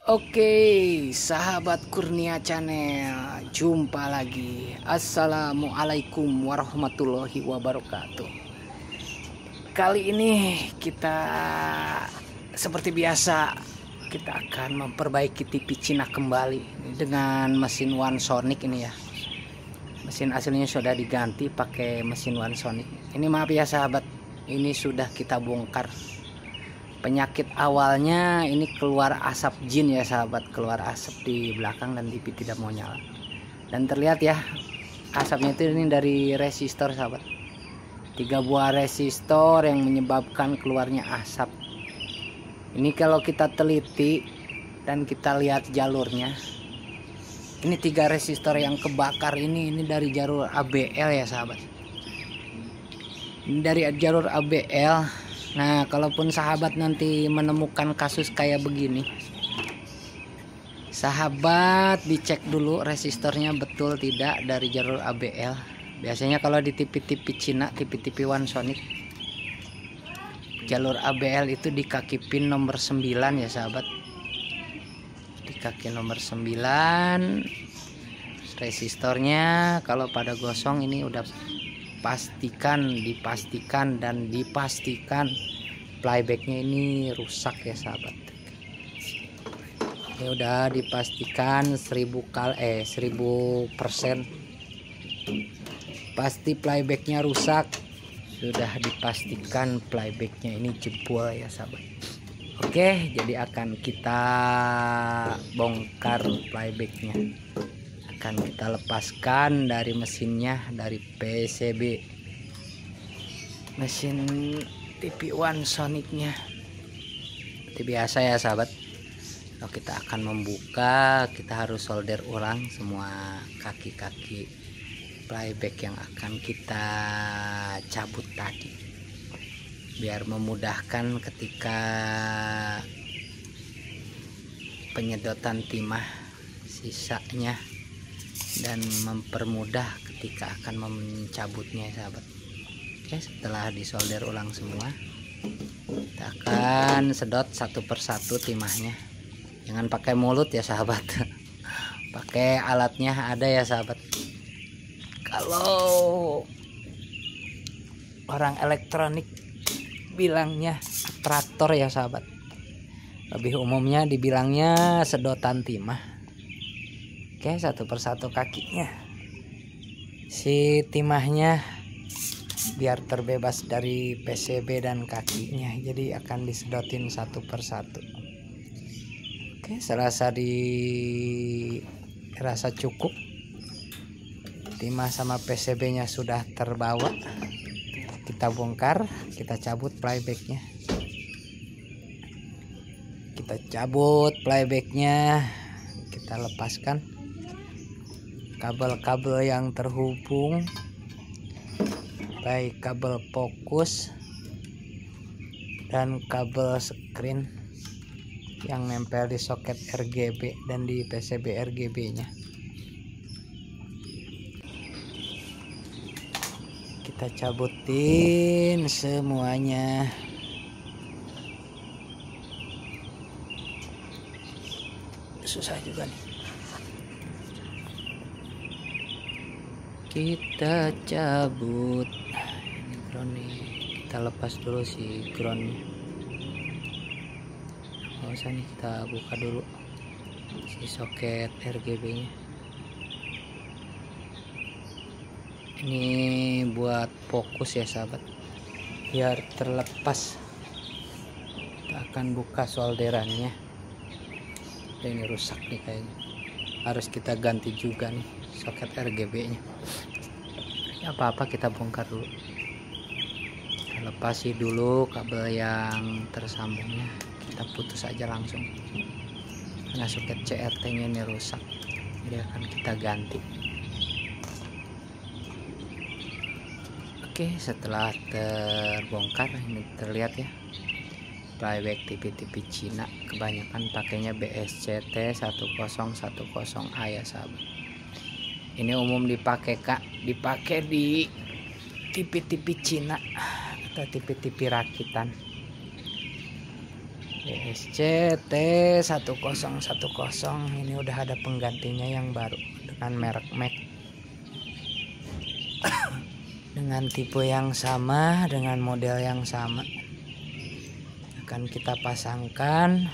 Oke, sahabat Kurnia Channel, jumpa lagi. Assalamualaikum warahmatullahi wabarakatuh. Kali ini kita seperti biasa, kita akan memperbaiki TV Cina kembali dengan mesin One Sonic ini ya. Mesin aslinya sudah diganti pakai mesin One Sonic. Ini maaf ya sahabat, ini sudah kita bongkar. Penyakit awalnya ini keluar asap jin ya sahabat, keluar asap di belakang dan TV tidak mau nyala. Dan terlihat ya, asapnya itu ini dari resistor sahabat. 3 buah resistor yang menyebabkan keluarnya asap. Ini kalau kita teliti dan kita lihat jalurnya, ini 3 resistor yang kebakar ini dari jalur ABL ya sahabat. Ini dari jalur ABL. Nah, kalaupun sahabat nanti menemukan kasus kayak begini, sahabat dicek dulu resistornya betul tidak dari jalur ABL. Biasanya kalau di TV-TV Cina, TV-TV One Sonic, jalur ABL itu di kaki pin nomor 9 ya sahabat. Di kaki nomor 9 resistornya kalau pada gosong ini udah dipastikan playbacknya ini rusak ya sahabat. Ini udah dipastikan 1000% pasti playbacknya rusak, sudah dipastikan playbacknya ini jebol ya sahabat. Oke, jadi akan kita bongkar playbacknya, akan kita lepaskan dari mesinnya, dari PCB mesin TV One Sonicnya. Seperti biasa ya sahabat, kalau kita akan membuka, kita harus solder ulang semua kaki-kaki playback yang akan kita cabut tadi, biar memudahkan ketika penyedotan timah sisanya dan mempermudah ketika akan mencabutnya sahabat. Oke, setelah disolder ulang semua, kita akan sedot satu persatu timahnya. Jangan pakai mulut ya sahabat, pakai alatnya ada ya sahabat. Kalau orang elektronik bilangnya atrator ya sahabat, lebih umumnya dibilangnya sedotan timah. Oke, satu persatu kakinya, si timahnya biar terbebas dari PCB dan kakinya, jadi akan disedotin satu persatu. Oke, rasa cukup, timah sama PCB nya sudah terbawa, kita bongkar, kita cabut playbacknya. Kita cabut playbacknya, kita lepaskan kabel-kabel yang terhubung, baik kabel fokus dan kabel screen yang nempel di soket RGB dan di PCB RGB nya. Kita cabutin semuanya. Susah juga nih. Kita cabut ini ground nih, kita lepas dulu si groundnya. Nggak usah nih, kita buka dulu si soket RGB nya. Ini buat fokus ya sahabat, biar terlepas. Kita akan buka solderannya. Ini rusak nih kayaknya, harus kita ganti juga nih soket RGB nya. Apa-apa kita bongkar dulu, kita lepasi dulu kabel yang tersambungnya, kita putus aja langsung karena soket CRT nya ini rusak, jadi akan kita ganti. Oke, setelah terbongkar ini terlihat ya, playback TV-TV Cina kebanyakan pakainya BSCT 1010A ya sahabat. Ini umum dipakai di TV-TV Cina atau TV-TV rakitan. BSC T1010. Ini udah ada penggantinya yang baru dengan merek Mac, dengan tipe yang sama, dengan model yang sama. Akan kita pasangkan.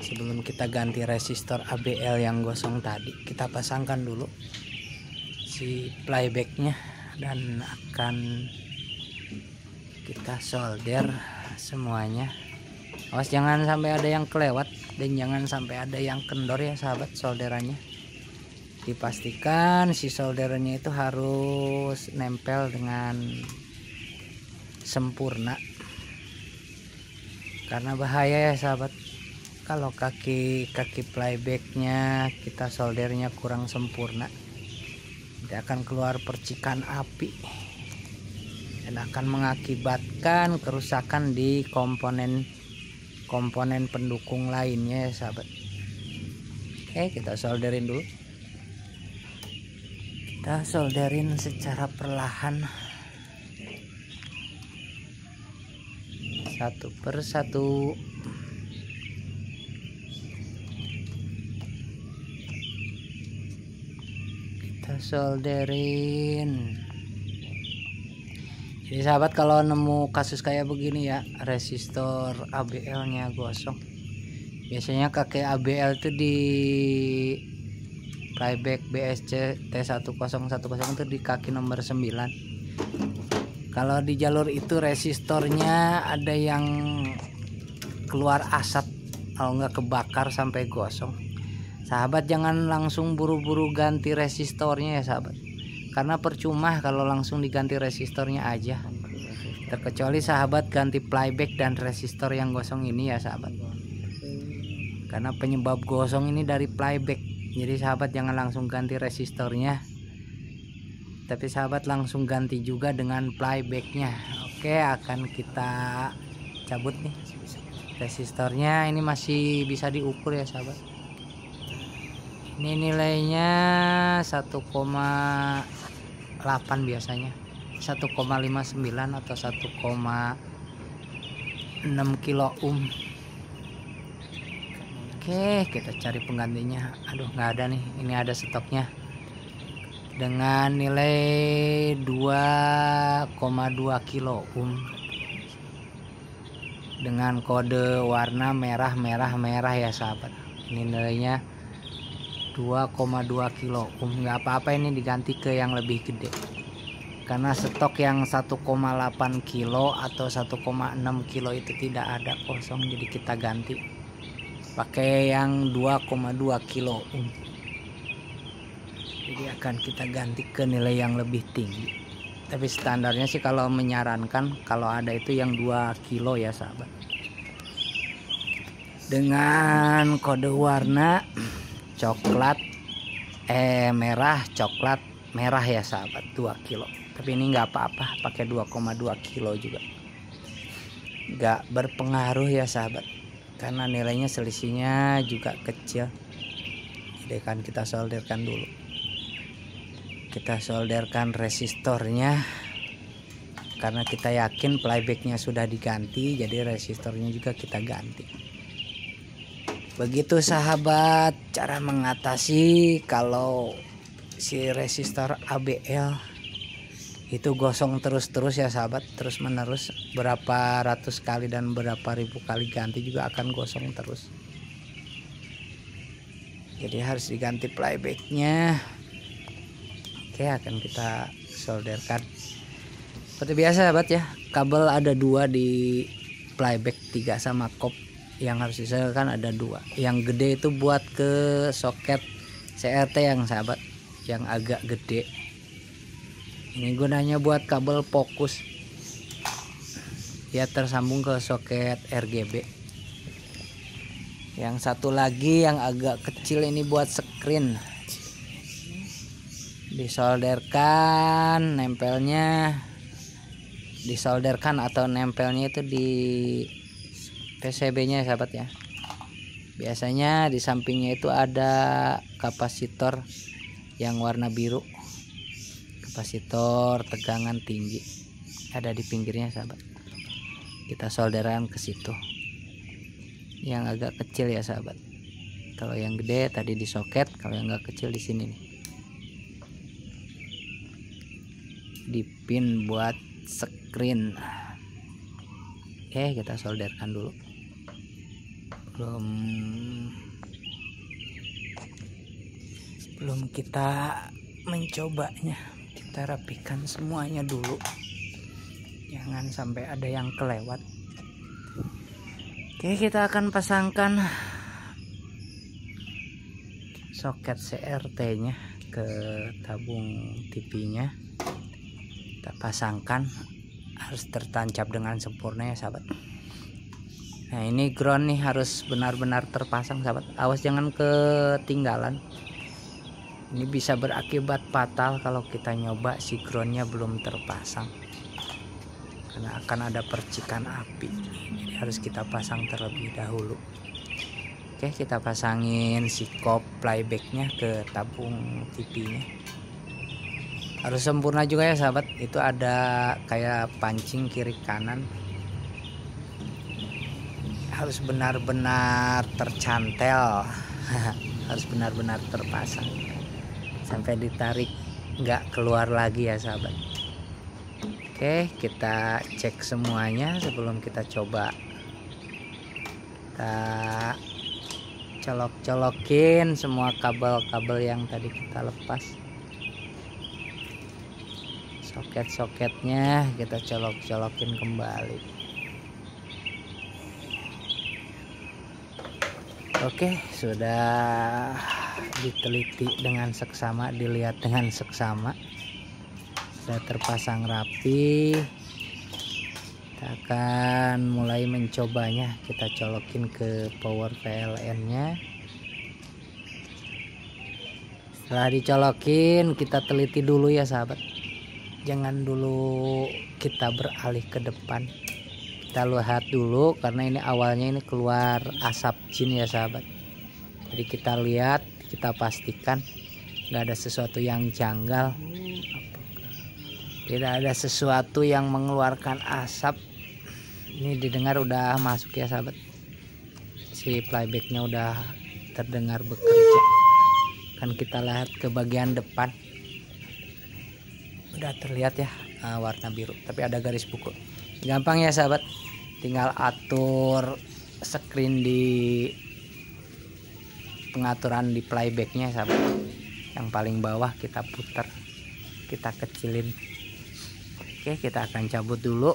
Sebelum kita ganti resistor ABL yang gosong tadi, kita pasangkan dulu si playbacknya dan akan kita solder semuanya. Awas jangan sampai ada yang kelewat dan jangan sampai ada yang kendor ya sahabat solderannya. Dipastikan si solderannya itu harus nempel dengan sempurna, karena bahaya ya sahabat kalau kaki playbacknya kita soldernya kurang sempurna. Dia akan keluar percikan api dan akan mengakibatkan kerusakan di komponen pendukung lainnya ya sahabat. Oke, kita solderin dulu. Kita solderin secara perlahan, satu persatu. Kita solderin. Jadi sahabat kalau nemu kasus kayak begini ya, resistor ABL nya gosong, biasanya kakek ABL itu di playback BSC T1010 itu di kaki nomor 9. Kalau di jalur itu resistornya ada yang keluar asap, kalau nggak kebakar sampai gosong, sahabat jangan langsung buru-buru ganti resistornya ya sahabat, karena percuma kalau langsung diganti resistornya aja. Terkecuali sahabat ganti playback dan resistor yang gosong ini ya sahabat, karena penyebab gosong ini dari playback. Jadi sahabat jangan langsung ganti resistornya, tapi sahabat langsung ganti juga dengan playbacknya. Oke, akan kita cabut nih resistornya. Ini masih bisa diukur ya sahabat. Ini nilainya 1,8 biasanya, 1,59 atau 1,6 kilo ohm. Oke, kita cari penggantinya. Aduh, nggak ada nih. Ini ada stoknya dengan nilai 2,2 kilo ohm dengan kode warna merah ya sahabat. Ini nilainya 2,2 kilo ohm. Nggak apa-apa ini diganti ke yang lebih gede, karena stok yang 1,8 kilo atau 1,6 kilo itu tidak ada, kosong. Jadi kita ganti pakai yang 2,2 kilo ohm. Jadi akan kita ganti ke nilai yang lebih tinggi, tapi standarnya sih kalau menyarankan kalau ada itu yang 2 kilo ya sahabat, dengan kode warna coklat merah coklat merah ya sahabat, 2 kilo. Tapi ini nggak apa-apa pakai 2,2 kilo juga, nggak berpengaruh ya sahabat, karena nilainya selisihnya juga kecil. Jadi kan kita solderkan dulu, kita solderkan resistornya, karena kita yakin playbacknya sudah diganti, jadi resistornya juga kita ganti. Begitu sahabat cara mengatasi kalau si resistor ABL itu gosong terus ya sahabat, terus menerus, berapa ratus kali dan berapa ribu kali ganti juga akan gosong terus. Jadi harus diganti playbacknya. Oke, akan kita solderkan seperti biasa sahabat ya. Kabel ada 2 di playback, 3 sama kop. Yang harus disolderkan ada 2. Yang gede itu buat ke soket CRT yang sahabat, yang agak gede. Ini gunanya buat kabel fokus, ya tersambung ke soket RGB. Yang satu lagi yang agak kecil ini buat screen, disolderkan, nempelnya disolderkan atau nempelnya itu di PCB nya sahabat ya. Biasanya di sampingnya itu ada kapasitor yang warna biru, kapasitor tegangan tinggi, ada di pinggirnya sahabat. kita solderan ke situ. Yang agak kecil ya sahabat. Kalau yang gede tadi di soket, kalau yang agak kecil di sini nih. Di pin buat screen. Oke, kita solderkan dulu. Belum kita mencobanya, kita rapikan semuanya dulu, jangan sampai ada yang kelewat. Oke, kita akan pasangkan soket CRT nya ke tabung TV nya. Kita pasangkan, harus tertancap dengan sempurna ya sahabat. Nah, ini ground nih harus benar-benar terpasang sahabat. Awas jangan ketinggalan. Ini bisa berakibat fatal kalau kita nyoba si groundnya belum terpasang, karena akan ada percikan api. Jadi harus kita pasang terlebih dahulu. Oke, kita pasangin si kop playbacknya ke tabung TV nya. Harus sempurna juga ya sahabat. Itu ada kayak pancing kiri kanan, harus benar-benar tercantel. Harus benar-benar terpasang sampai ditarik nggak keluar lagi ya sahabat. Oke, kita cek semuanya sebelum kita coba. Kita colok-colokin semua kabel-kabel yang tadi kita lepas. Soket-soketnya kita colok-colokin kembali. Oke, sudah diteliti dengan seksama, dilihat dengan seksama, sudah terpasang rapi. Kita akan mulai mencobanya. Kita colokin ke power PLN nya. Setelah dicolokin, kita teliti dulu ya sahabat, jangan dulu kita beralih ke depan. Kita lihat dulu, karena ini awalnya ini keluar asap jin ya sahabat. Jadi kita lihat, kita pastikan nggak ada sesuatu yang janggal, tidak ada sesuatu yang mengeluarkan asap. Ini didengar udah masuk ya sahabat, si playbacknya udah terdengar bekerja. Kan kita lihat ke bagian depan, udah terlihat ya warna biru, tapi ada garis buku. Gampang ya sahabat, tinggal atur screen di pengaturan di playbacknya sahabat. Yang paling bawah kita putar, kita kecilin. Oke, kita akan cabut dulu,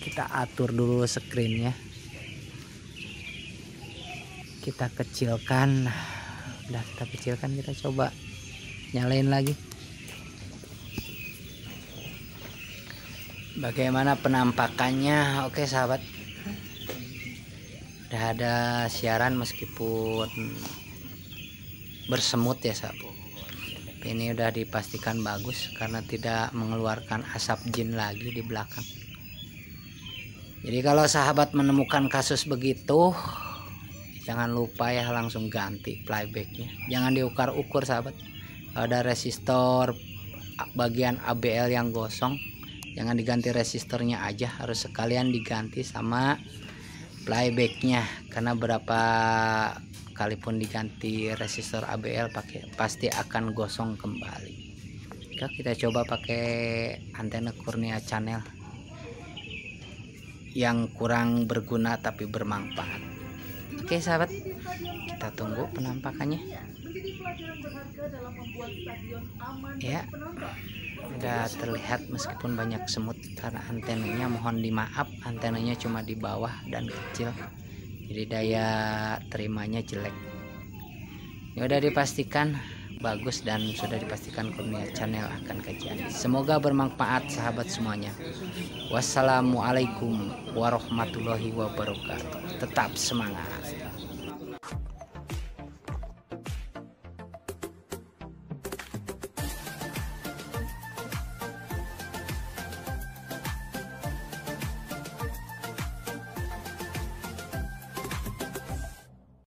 kita atur dulu screennya, kita kecilkan. Udah kita kecilkan, kita coba nyalain lagi. Bagaimana penampakannya? Oke sahabat, udah ada siaran meskipun bersemut ya sahabat. Ini udah dipastikan bagus karena tidak mengeluarkan asap jin lagi di belakang. Jadi kalau sahabat menemukan kasus begitu, jangan lupa ya langsung ganti playbacknya. Jangan diukar-ukur sahabat. Kalau ada resistor bagian ABL yang gosong, jangan diganti resistornya aja, harus sekalian diganti sama playbacknya, karena berapa kali pun diganti resistor ABL pasti akan gosong kembali. Oke, kita coba pakai antena Kurnia Channel yang kurang berguna tapi bermanfaat. Oke sahabat, kita tunggu penampakannya ya. Udah terlihat meskipun banyak semut karena antenanya, mohon dimaaf, antenanya cuma di bawah dan kecil, jadi daya terimanya jelek. Ini udah dipastikan bagus dan sudah dipastikan Kurnia Channel akan kajian. Semoga bermanfaat sahabat semuanya. Wassalamualaikum warahmatullahi wabarakatuh. Tetap semangat.